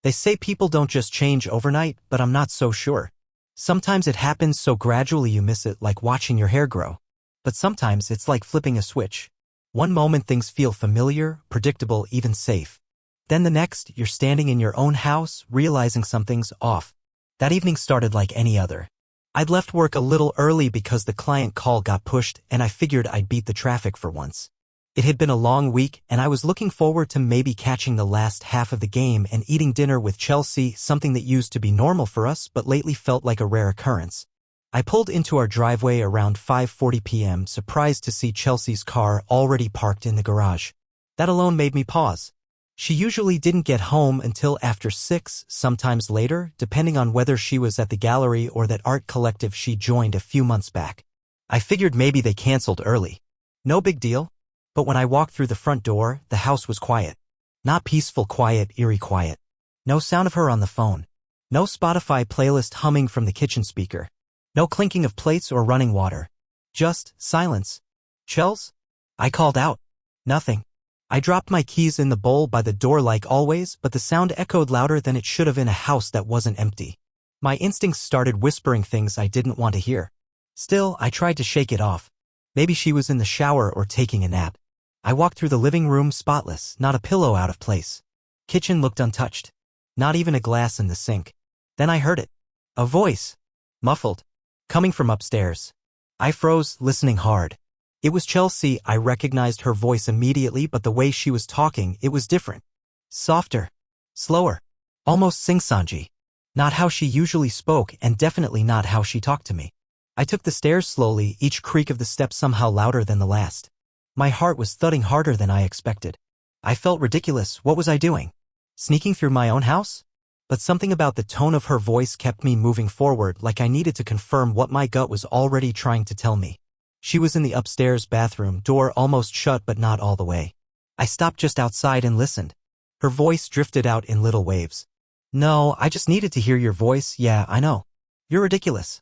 They say people don't just change overnight, but I'm not so sure. Sometimes it happens so gradually you miss it, like watching your hair grow. But sometimes it's like flipping a switch. One moment things feel familiar, predictable, even safe. Then the next, you're standing in your own house, realizing something's off. That evening started like any other. I'd left work a little early because the client call got pushed, and I figured I'd beat the traffic for once. It had been a long week, and I was looking forward to maybe catching the last half of the game and eating dinner with Chelsea, something that used to be normal for us but lately felt like a rare occurrence. I pulled into our driveway around 5:40 p.m., surprised to see Chelsea's car already parked in the garage. That alone made me pause. She usually didn't get home until after 6, sometimes later, depending on whether she was at the gallery or that art collective she joined a few months back. I figured maybe they canceled early. No big deal. But when I walked through the front door, the house was quiet. Not peaceful quiet, eerie quiet. No sound of her on the phone. No Spotify playlist humming from the kitchen speaker. No clinking of plates or running water. Just silence. "Chels?" I called out. Nothing. I dropped my keys in the bowl by the door like always, but the sound echoed louder than it should have in a house that wasn't empty. My instincts started whispering things I didn't want to hear. Still, I tried to shake it off. Maybe she was in the shower or taking a nap. I walked through the living room spotless, not a pillow out of place. Kitchen looked untouched. Not even a glass in the sink. Then I heard it. A voice. Muffled. Coming from upstairs. I froze, listening hard. It was Chelsea. I recognized her voice immediately, but the way she was talking, it was different. Softer. Slower. Almost sing-songy. Not how she usually spoke, and definitely not how she talked to me. I took the stairs slowly, each creak of the steps somehow louder than the last. My heart was thudding harder than I expected. I felt ridiculous. What was I doing? Sneaking through my own house? But something about the tone of her voice kept me moving forward, like I needed to confirm what my gut was already trying to tell me. She was in the upstairs bathroom, door almost shut but not all the way. I stopped just outside and listened. Her voice drifted out in little waves. "No, I just needed to hear your voice. Yeah, I know. You're ridiculous.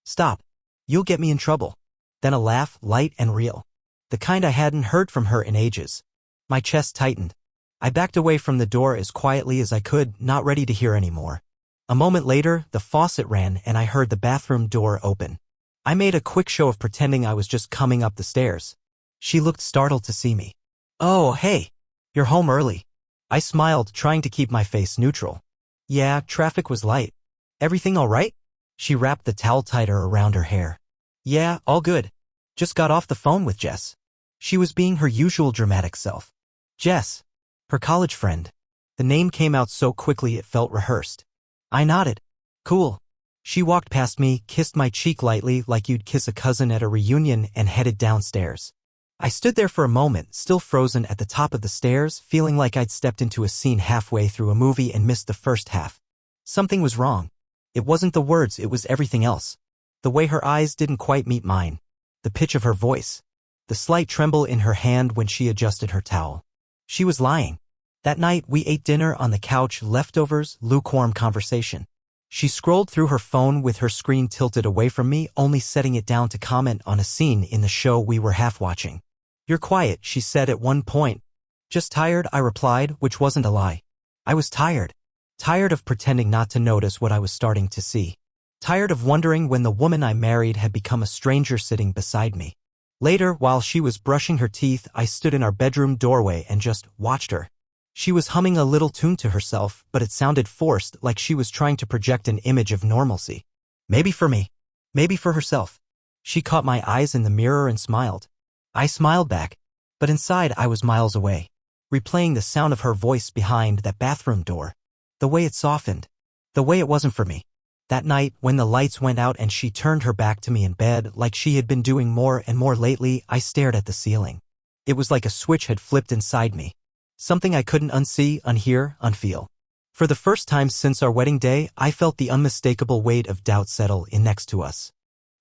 Stop. You'll get me in trouble." Then a laugh, light and real. The kind I hadn't heard from her in ages. My chest tightened. I backed away from the door as quietly as I could, not ready to hear any more. A moment later, the faucet ran and I heard the bathroom door open. I made a quick show of pretending I was just coming up the stairs. She looked startled to see me. "Oh, hey. You're home early." I smiled, trying to keep my face neutral. "Yeah, traffic was light. Everything all right?" She wrapped the towel tighter around her hair. "Yeah, all good. Just got off the phone with Jess." She was being her usual dramatic self. Jess. Her college friend. The name came out so quickly it felt rehearsed. I nodded. "Cool." She walked past me, kissed my cheek lightly like you'd kiss a cousin at a reunion, and headed downstairs. I stood there for a moment, still frozen at the top of the stairs, feeling like I'd stepped into a scene halfway through a movie and missed the first half. Something was wrong. It wasn't the words, it was everything else. The way her eyes didn't quite meet mine. The pitch of her voice. The slight tremble in her hand when she adjusted her towel. She was lying. That night, we ate dinner on the couch, leftovers, lukewarm conversation. She scrolled through her phone with her screen tilted away from me, only setting it down to comment on a scene in the show we were half watching. "You're quiet," she said at one point. "Just tired," I replied, which wasn't a lie. I was tired. Tired of pretending not to notice what I was starting to see. Tired of wondering when the woman I married had become a stranger sitting beside me. Later, while she was brushing her teeth, I stood in our bedroom doorway and just watched her. She was humming a little tune to herself, but it sounded forced, like she was trying to project an image of normalcy. Maybe for me. Maybe for herself. She caught my eyes in the mirror and smiled. I smiled back. But inside I was miles away. Replaying the sound of her voice behind that bathroom door. The way it softened. The way it wasn't for me. That night, when the lights went out and she turned her back to me in bed, like she had been doing more and more lately, I stared at the ceiling. It was like a switch had flipped inside me. Something I couldn't unsee, unhear, unfeel. For the first time since our wedding day, I felt the unmistakable weight of doubt settle in next to us.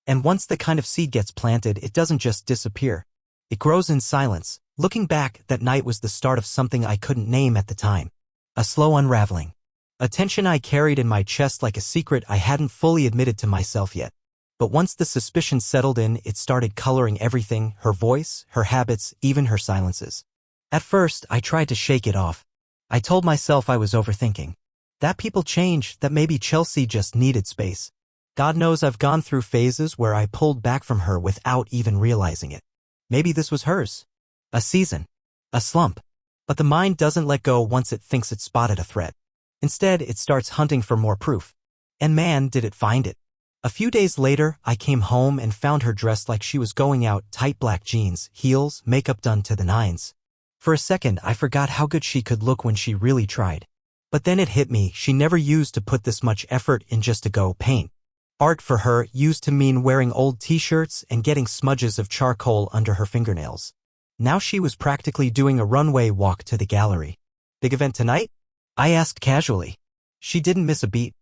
And once the kind of seed gets planted, it doesn't just disappear. It grows in silence. Looking back, that night was the start of something I couldn't name at the time. A slow unraveling. A tension I carried in my chest like a secret I hadn't fully admitted to myself yet. But once the suspicion settled in, it started coloring everything, her voice, her habits, even her silences. At first, I tried to shake it off. I told myself I was overthinking. That people change, that maybe Chelsea just needed space. God knows I've gone through phases where I pulled back from her without even realizing it. Maybe this was hers. A season. A slump. But the mind doesn't let go once it thinks it spotted a threat. Instead, it starts hunting for more proof. And man, did it find it. A few days later, I came home and found her dressed like she was going out, tight black jeans, heels, makeup done to the nines. For a second, I forgot how good she could look when she really tried. But then it hit me, she never used to put this much effort in just to go paint. Art for her used to mean wearing old t-shirts and getting smudges of charcoal under her fingernails. Now she was practically doing a runway walk to the gallery. Big event tonight? I asked casually. She didn't miss a beat.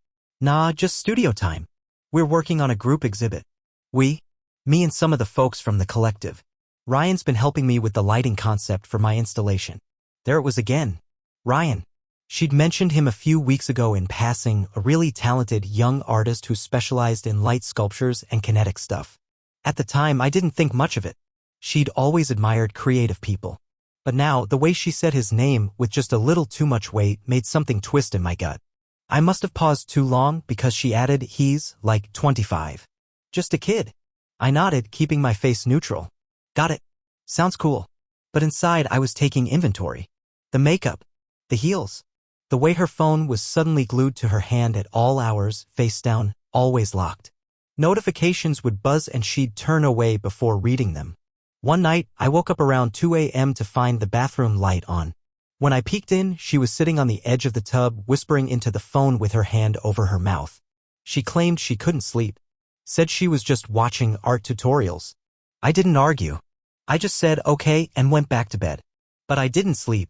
Nah, just studio time. We're working on a group exhibit. Me and some of the folks from the collective. Ryan's been helping me with the lighting concept for my installation. There it was again. Ryan. She'd mentioned him a few weeks ago in passing, a really talented young artist who specialized in light sculptures and kinetic stuff. At the time, I didn't think much of it. She'd always admired creative people. But now, the way she said his name with just a little too much weight made something twist in my gut. I must have paused too long because she added, he's, like, 25. Just a kid. I nodded, keeping my face neutral. Got it. Sounds cool. But inside I was taking inventory. The makeup. The heels. The way her phone was suddenly glued to her hand at all hours, face down, always locked. Notifications would buzz and she'd turn away before reading them. One night, I woke up around 2 a.m. to find the bathroom light on. When I peeked in, she was sitting on the edge of the tub, whispering into the phone with her hand over her mouth. She claimed she couldn't sleep. Said she was just watching art tutorials. I didn't argue. I just said okay and went back to bed. But I didn't sleep.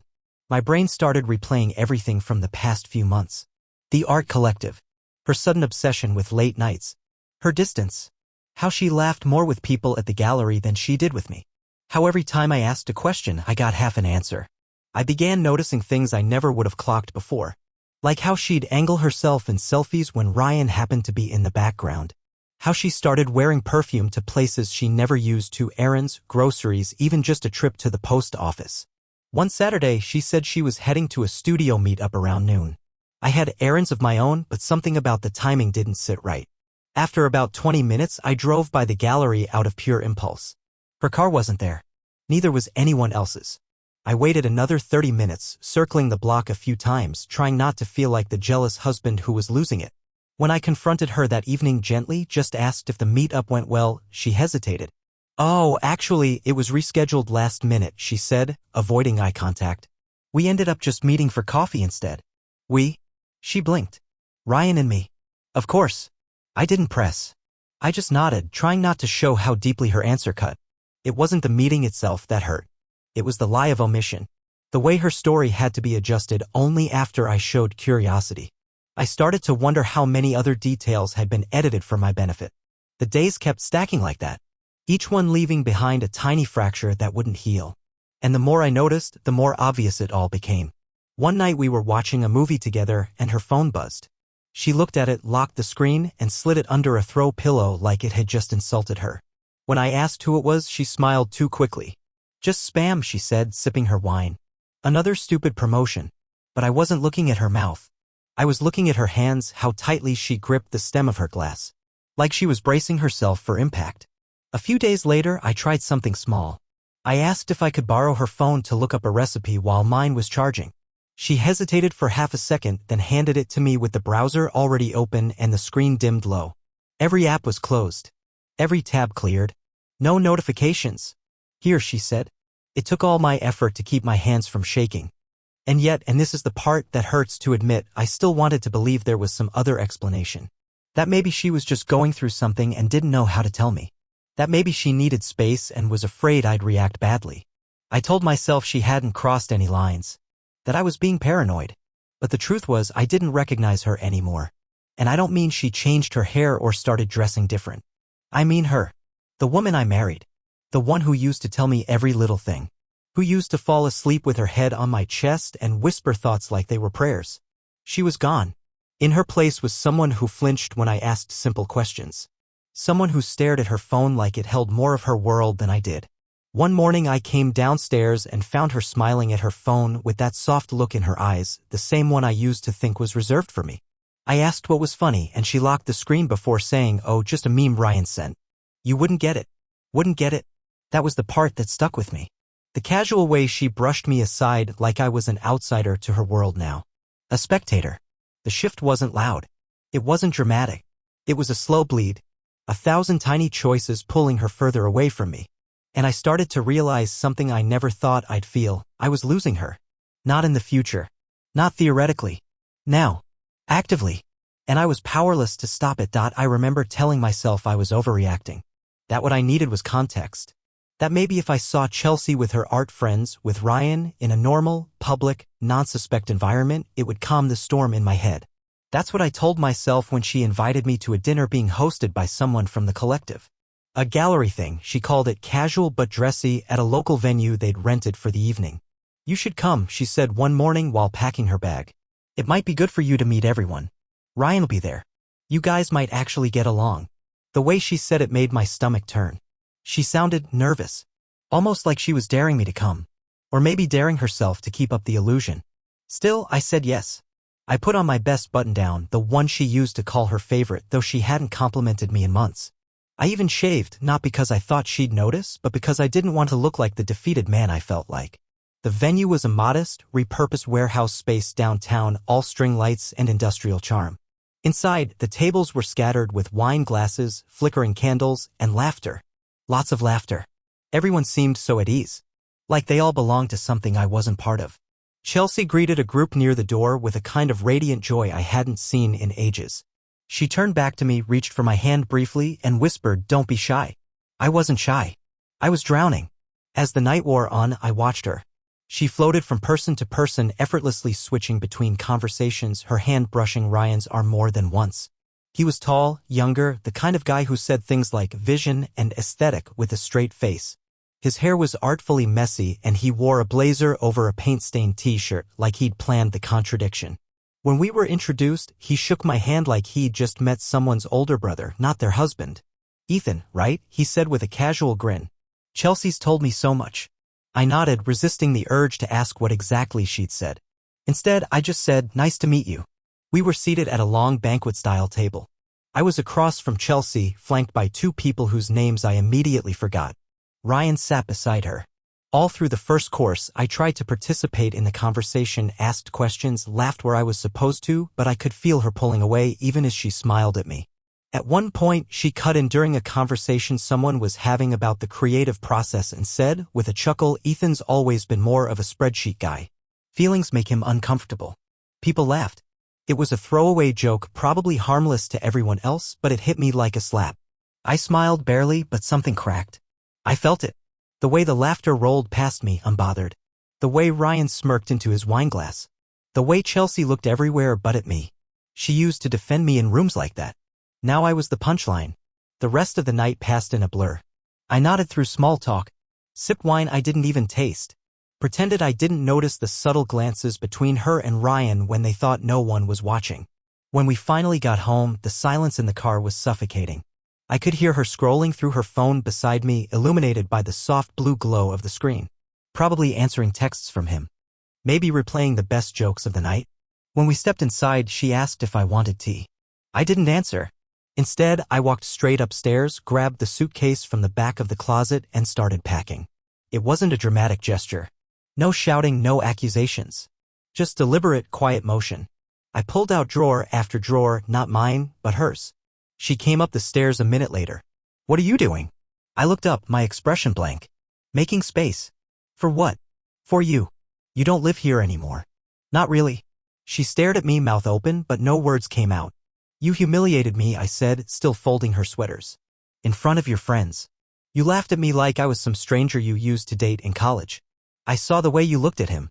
My brain started replaying everything from the past few months. The art collective. Her sudden obsession with late nights. Her distance. How she laughed more with people at the gallery than she did with me. How every time I asked a question, I got half an answer. I began noticing things I never would have clocked before. Like how she'd angle herself in selfies when Ryan happened to be in the background. How she started wearing perfume to places she never used, to errands, groceries, even just a trip to the post office. One Saturday, she said she was heading to a studio meetup around noon. I had errands of my own, but something about the timing didn't sit right. After about 20 minutes, I drove by the gallery out of pure impulse. Her car wasn't there. Neither was anyone else's. I waited another 30 minutes, circling the block a few times, trying not to feel like the jealous husband who was losing it. When I confronted her that evening gently, just asked if the meetup went well, she hesitated. Oh, actually, it was rescheduled last minute, she said, avoiding eye contact. We ended up just meeting for coffee instead. We? She blinked. Ryan and me. Of course. I didn't press. I just nodded, trying not to show how deeply her answer cut. It wasn't the meeting itself that hurt. It was the lie of omission. The way her story had to be adjusted only after I showed curiosity. I started to wonder how many other details had been edited for my benefit. The days kept stacking like that, each one leaving behind a tiny fracture that wouldn't heal. And the more I noticed, the more obvious it all became. One night we were watching a movie together and her phone buzzed. She looked at it, locked the screen, and slid it under a throw pillow like it had just insulted her. When I asked who it was, she smiled too quickly. Just spam, she said, sipping her wine. Another stupid promotion. But I wasn't looking at her mouth. I was looking at her hands, how tightly she gripped the stem of her glass. Like she was bracing herself for impact. A few days later, I tried something small. I asked if I could borrow her phone to look up a recipe while mine was charging. She hesitated for half a second, then handed it to me with the browser already open and the screen dimmed low. Every app was closed. Every tab cleared. No notifications. Here, she said. It took all my effort to keep my hands from shaking. And yet, and this is the part that hurts to admit, I still wanted to believe there was some other explanation. That maybe she was just going through something and didn't know how to tell me. That maybe she needed space and was afraid I'd react badly. I told myself she hadn't crossed any lines. That I was being paranoid. But the truth was I didn't recognize her anymore. And I don't mean she changed her hair or started dressing different. I mean her. The woman I married. The one who used to tell me every little thing. Who used to fall asleep with her head on my chest and whisper thoughts like they were prayers. She was gone. In her place was someone who flinched when I asked simple questions. Someone who stared at her phone like it held more of her world than I did. One morning I came downstairs and found her smiling at her phone with that soft look in her eyes, the same one I used to think was reserved for me. I asked what was funny and she locked the screen before saying, "Oh, just a meme Ryan sent." You wouldn't get it. Wouldn't get it. That was the part that stuck with me. The casual way she brushed me aside like I was an outsider to her world now. A spectator. The shift wasn't loud. It wasn't dramatic. It was a slow bleed. 1,000 tiny choices pulling her further away from me. And I started to realize something I never thought I'd feel. I was losing her. Not in the future. Not theoretically. Now. Actively. And I was powerless to stop it. I remember telling myself I was overreacting. That what I needed was context. That maybe if I saw Chelsea with her art friends, with Ryan, in a normal, public, non-suspect environment, it would calm the storm in my head. That's what I told myself when she invited me to a dinner being hosted by someone from the collective. A gallery thing, she called it, casual but dressy, at a local venue they'd rented for the evening. You should come, she said one morning while packing her bag. It might be good for you to meet everyone. Ryan'll be there. You guys might actually get along. The way she said it made my stomach turn. She sounded nervous. Almost like she was daring me to come. Or maybe daring herself to keep up the illusion. Still, I said yes. I put on my best button-down, the one she used to call her favorite, though she hadn't complimented me in months. I even shaved, not because I thought she'd notice, but because I didn't want to look like the defeated man I felt like. The venue was a modest, repurposed warehouse space downtown, all string lights and industrial charm. Inside, the tables were scattered with wine glasses, flickering candles, and laughter. Lots of laughter. Everyone seemed so at ease. Like they all belonged to something I wasn't part of. Chelsea greeted a group near the door with a kind of radiant joy I hadn't seen in ages. She turned back to me, reached for my hand briefly, and whispered, "Don't be shy." I wasn't shy. I was drowning. As the night wore on, I watched her. She floated from person to person, effortlessly switching between conversations, her hand brushing Ryan's arm more than once. He was tall, younger, the kind of guy who said things like vision and aesthetic with a straight face. His hair was artfully messy and he wore a blazer over a paint-stained t-shirt like he'd planned the contradiction. When we were introduced, he shook my hand like he'd just met someone's older brother, not their husband. "Ethan, right?" he said with a casual grin. "Chelsea's told me so much." I nodded, resisting the urge to ask what exactly she'd said. Instead, I just said, "Nice to meet you." We were seated at a long banquet-style table. I was across from Chelsea, flanked by two people whose names I immediately forgot. Ryan sat beside her. All through the first course, I tried to participate in the conversation, asked questions, laughed where I was supposed to, but I could feel her pulling away even as she smiled at me. At one point, she cut in during a conversation someone was having about the creative process and said, with a chuckle, "Ethan's always been more of a spreadsheet guy. Feelings make him uncomfortable." People laughed. It was a throwaway joke, probably harmless to everyone else, but it hit me like a slap. I smiled barely, but something cracked. I felt it. The way the laughter rolled past me, unbothered. The way Ryan smirked into his wineglass. The way Chelsea looked everywhere but at me. She used to defend me in rooms like that. Now I was the punchline. The rest of the night passed in a blur. I nodded through small talk. Sipped wine I didn't even taste. Pretended I didn't notice the subtle glances between her and Ryan when they thought no one was watching. When we finally got home, the silence in the car was suffocating. I could hear her scrolling through her phone beside me, illuminated by the soft blue glow of the screen. Probably answering texts from him. Maybe replaying the best jokes of the night. When we stepped inside, she asked if I wanted tea. I didn't answer. Instead, I walked straight upstairs, grabbed the suitcase from the back of the closet, and started packing. It wasn't a dramatic gesture. No shouting, no accusations. Just deliberate, quiet motion. I pulled out drawer after drawer, not mine, but hers. She came up the stairs a minute later. "What are you doing?" I looked up, my expression blank. "Making space." "For what?" "For you. You don't live here anymore." "Not really." She stared at me, mouth open, but no words came out. "You humiliated me," I said, still folding her sweaters. "In front of your friends. You laughed at me like I was some stranger you used to date in college. I saw the way you looked at him."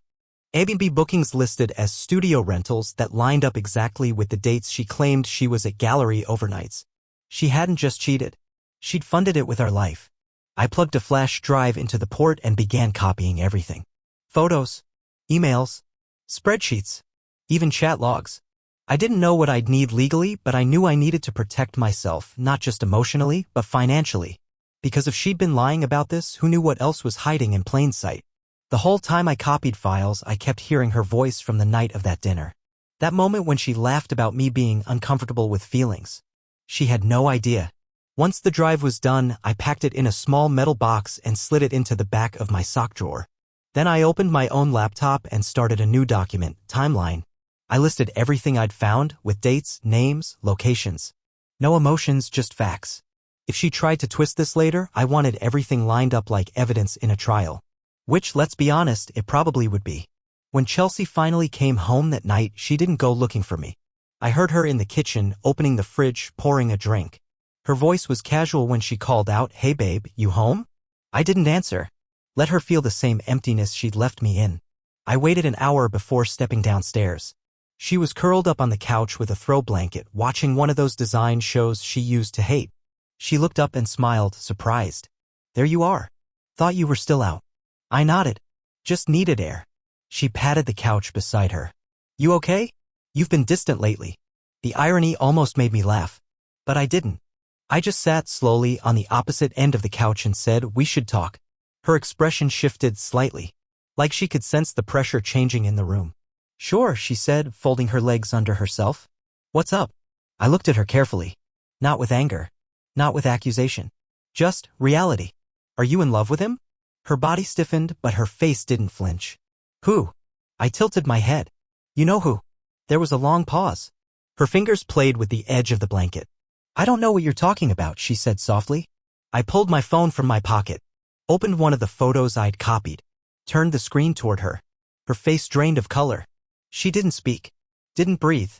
Airbnb bookings listed as studio rentals that lined up exactly with the dates she claimed she was at gallery overnights. She hadn't just cheated. She'd funded it with our life. I plugged a flash drive into the port and began copying everything. Photos, emails, spreadsheets, even chat logs. I didn't know what I'd need legally, but I knew I needed to protect myself, not just emotionally, but financially. Because if she'd been lying about this, who knew what else was hiding in plain sight? The whole time I copied files, I kept hearing her voice from the night of that dinner. That moment when she laughed about me being uncomfortable with feelings. She had no idea. Once the drive was done, I packed it in a small metal box and slid it into the back of my sock drawer. Then I opened my own laptop and started a new document, timeline. I listed everything I'd found, with dates, names, locations. No emotions, just facts. If she tried to twist this later, I wanted everything lined up like evidence in a trial. Which, let's be honest, it probably would be. When Chelsea finally came home that night, she didn't go looking for me. I heard her in the kitchen, opening the fridge, pouring a drink. Her voice was casual when she called out, "Hey babe, you home?" I didn't answer. Let her feel the same emptiness she'd left me in. I waited an hour before stepping downstairs. She was curled up on the couch with a throw blanket, watching one of those design shows she used to hate. She looked up and smiled, surprised. "There you are. Thought you were still out." I nodded. "Just needed air." She patted the couch beside her. "You okay? You've been distant lately." The irony almost made me laugh. But I didn't. I just sat slowly on the opposite end of the couch and said, "We should talk." Her expression shifted slightly, like she could sense the pressure changing in the room. "Sure," she said, folding her legs under herself. "What's up?" I looked at her carefully. Not with anger. Not with accusation. Just reality. "Are you in love with him?" Her body stiffened, but her face didn't flinch. "Who?" I tilted my head. "You know who." There was a long pause. Her fingers played with the edge of the blanket. "I don't know what you're talking about," she said softly. I pulled my phone from my pocket, opened one of the photos I'd copied, turned the screen toward her. Her face drained of color. She didn't speak, didn't breathe,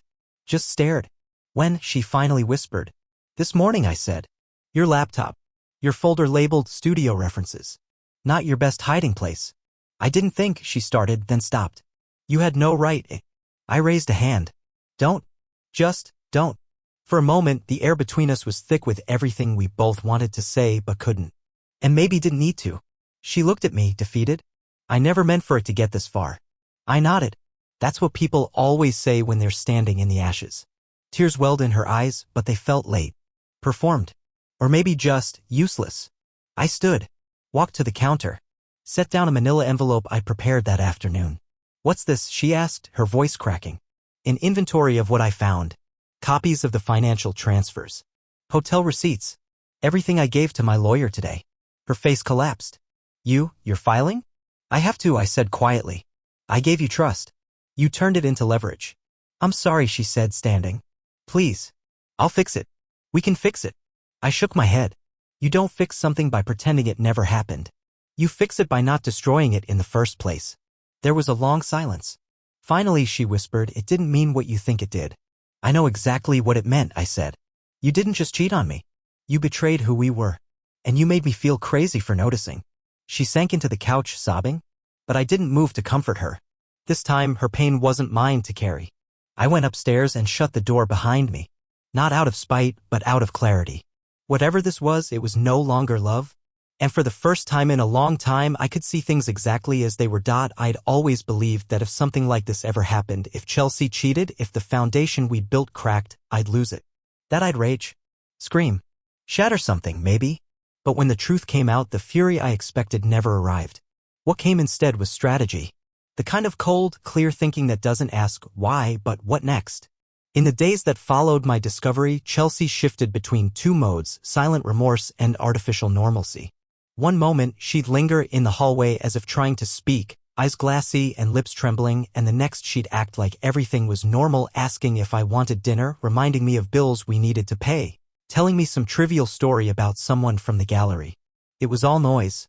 just stared. When she finally whispered, "This morning," I said. "Your laptop. Your folder labeled studio references. Not your best hiding place." "I didn't think," she started, then stopped. "You had no right." I raised a hand. "Don't. Just don't." For a moment, the air between us was thick with everything we both wanted to say but couldn't. And maybe didn't need to. She looked at me, defeated. "I never meant for it to get this far." I nodded. That's what people always say when they're standing in the ashes. Tears welled in her eyes, but they felt late. Performed. Or maybe just useless. I stood, walked to the counter, set down a manila envelope I prepared that afternoon. "What's this?" she asked, her voice cracking. "An inventory of what I found. Copies of the financial transfers. Hotel receipts. Everything I gave to my lawyer today." Her face collapsed. You're filing?" "I have to," I said quietly. "I gave you trust. You turned it into leverage." "I'm sorry," she said, standing. "Please. I'll fix it. We can fix it." I shook my head. You don't fix something by pretending it never happened. You fix it by not destroying it in the first place. There was a long silence. Finally, she whispered, "It didn't mean what you think it did." "I know exactly what it meant," I said. "You didn't just cheat on me. You betrayed who we were. And you made me feel crazy for noticing." She sank into the couch, sobbing. But I didn't move to comfort her. This time, her pain wasn't mine to carry. I went upstairs and shut the door behind me. Not out of spite, but out of clarity. Whatever this was, it was no longer love. And for the first time in a long time, I could see things exactly as they were. I'd always believed that if something like this ever happened, if Chelsea cheated, if the foundation we'd built cracked, I'd lose it. That I'd rage. Scream. Shatter something, maybe. But when the truth came out, the fury I expected never arrived. What came instead was strategy. The kind of cold, clear thinking that doesn't ask why, but what next? In the days that followed my discovery, Chelsea shifted between two modes, silent remorse and artificial normalcy. One moment, she'd linger in the hallway as if trying to speak, eyes glassy and lips trembling, and the next she'd act like everything was normal, asking if I wanted dinner, reminding me of bills we needed to pay, telling me some trivial story about someone from the gallery. It was all noise.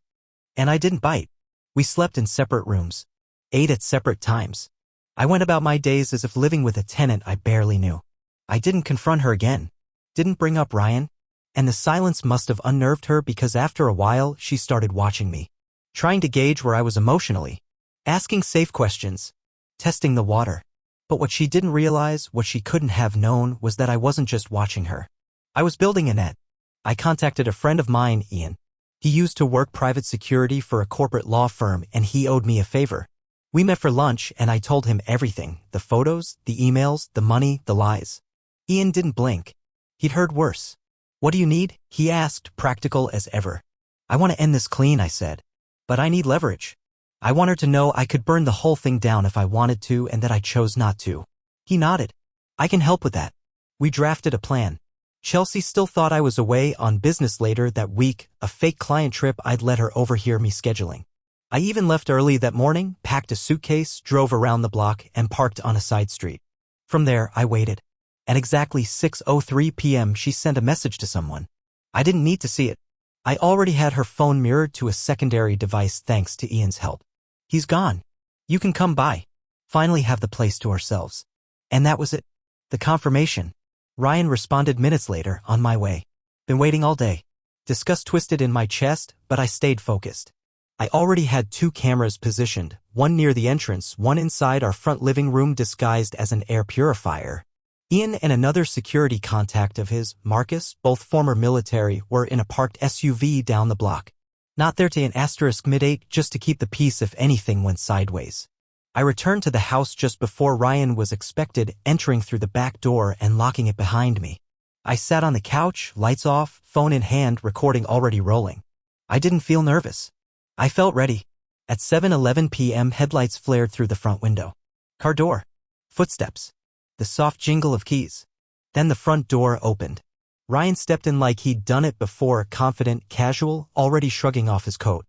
And I didn't bite. We slept in separate rooms, ate at separate times. I went about my days as if living with a tenant I barely knew. I didn't confront her again. Didn't bring up Ryan. And the silence must have unnerved her because after a while, she started watching me. Trying to gauge where I was emotionally. Asking safe questions. Testing the water. But what she didn't realize, what she couldn't have known, was that I wasn't just watching her. I was building a net. I contacted a friend of mine, Ian. He used to work private security for a corporate law firm and he owed me a favor. We met for lunch and I told him everything, the photos, the emails, the money, the lies. Ian didn't blink. He'd heard worse. What do you need? He asked, practical as ever. I want to end this clean, I said. But I need leverage. I want her to know I could burn the whole thing down if I wanted to and that I chose not to. He nodded. I can help with that. We drafted a plan. Chelsea still thought I was away on business later that week, a fake client trip I'd let her overhear me scheduling. I even left early that morning, packed a suitcase, drove around the block, and parked on a side street. From there, I waited. At exactly 6:03 p.m. she sent a message to someone. I didn't need to see it. I already had her phone mirrored to a secondary device thanks to Ian's help. He's gone. You can come by. Finally have the place to ourselves. And that was it. The confirmation. Ryan responded minutes later, on my way. Been waiting all day. Disgust twisted in my chest, but I stayed focused. I already had 2 cameras positioned, one near the entrance, one inside our front living room disguised as an air purifier. Ian and another security contact of his, Marcus, both former military, were in a parked SUV down the block. Not there to an *mid-8 just to keep the peace if anything went sideways. I returned to the house just before Ryan was expected, entering through the back door and locking it behind me. I sat on the couch, lights off, phone in hand, recording already rolling. I didn't feel nervous. I felt ready. At 7:11 p.m. headlights flared through the front window. Car door. Footsteps. The soft jingle of keys. Then the front door opened. Ryan stepped in like he'd done it before, confident, casual, already shrugging off his coat.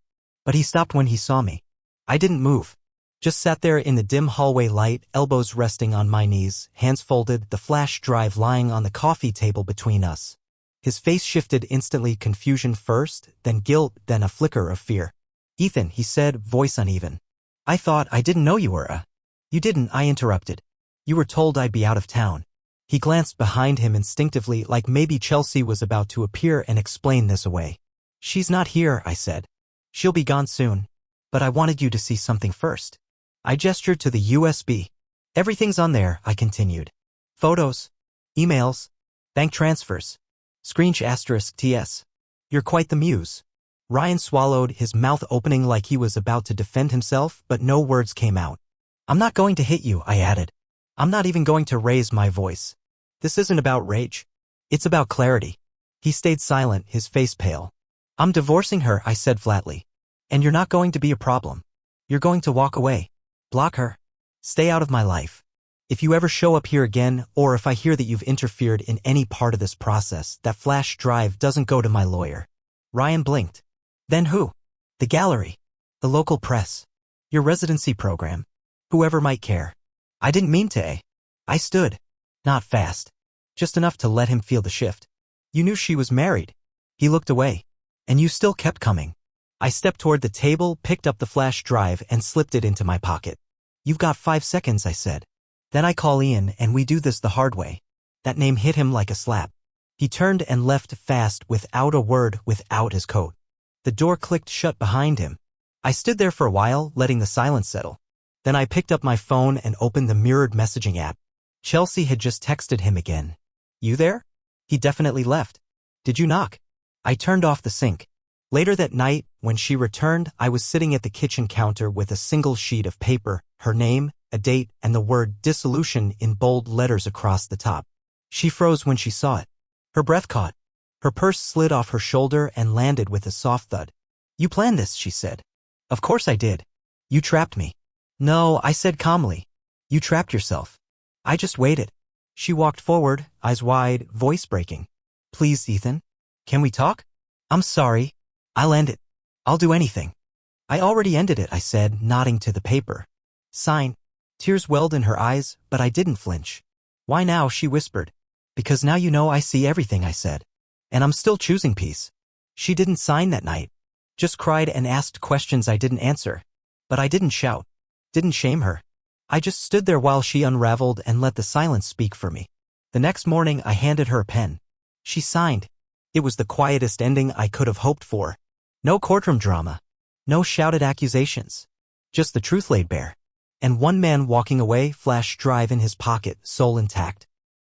But he stopped when he saw me. I didn't move. Just sat there in the dim hallway light, elbows resting on my knees, hands folded, the flash drive lying on the coffee table between us. His face shifted instantly, confusion first, then guilt, then a flicker of fear. Ethan, he said, voice uneven. I thought I didn't know you were You didn't, I interrupted. You were told I'd be out of town. He glanced behind him instinctively, like maybe Chelsea was about to appear and explain this away. She's not here, I said. She'll be gone soon. But I wanted you to see something first. I gestured to the USB. Everything's on there, I continued. Photos, emails, bank transfers, screenshot *TS. You're quite the muse. Ryan swallowed, his mouth opening like he was about to defend himself, but no words came out. I'm not going to hit you, I added. I'm not even going to raise my voice. This isn't about rage. It's about clarity. He stayed silent, his face pale. I'm divorcing her, I said flatly. And you're not going to be a problem. You're going to walk away. Block her. Stay out of my life. If you ever show up here again, or if I hear that you've interfered in any part of this process, that flash drive doesn't go to my lawyer. Ryan blinked. Then who? The gallery. The local press. Your residency program. Whoever might care. I didn't mean to. I stood. Not fast. Just enough to let him feel the shift. You knew she was married. He looked away. And you still kept coming. I stepped toward the table, picked up the flash drive, and slipped it into my pocket. You've got 5 seconds, I said. Then I call Ian and we do this the hard way. That name hit him like a slap. He turned and left fast, without a word, without his coat. The door clicked shut behind him. I stood there for a while, letting the silence settle. Then I picked up my phone and opened the mirrored messaging app. Chelsea had just texted him again. You there? He definitely left. Did you knock? I turned off the sink. Later that night, when she returned, I was sitting at the kitchen counter with a single sheet of paper, her name, a date, and the word dissolution in bold letters across the top. She froze when she saw it. Her breath caught. Her purse slid off her shoulder and landed with a soft thud. You planned this, she said. Of course I did. You trapped me. No, I said calmly. You trapped yourself. I just waited. She walked forward, eyes wide, voice breaking. Please, Ethan. Can we talk? I'm sorry. I'll end it. I'll do anything. I already ended it, I said, nodding to the paper. Sign. Tears welled in her eyes, but I didn't flinch. Why now, she whispered. Because now you know I see everything, I said. And I'm still choosing peace. She didn't sign that night. Just cried and asked questions I didn't answer. But I didn't shout. Didn't shame her. I just stood there while she unraveled and let the silence speak for me. The next morning I handed her a pen. She signed. It was the quietest ending I could have hoped for. No courtroom drama. No shouted accusations. Just the truth laid bare. And one man walking away, flash drive in his pocket, soul intact.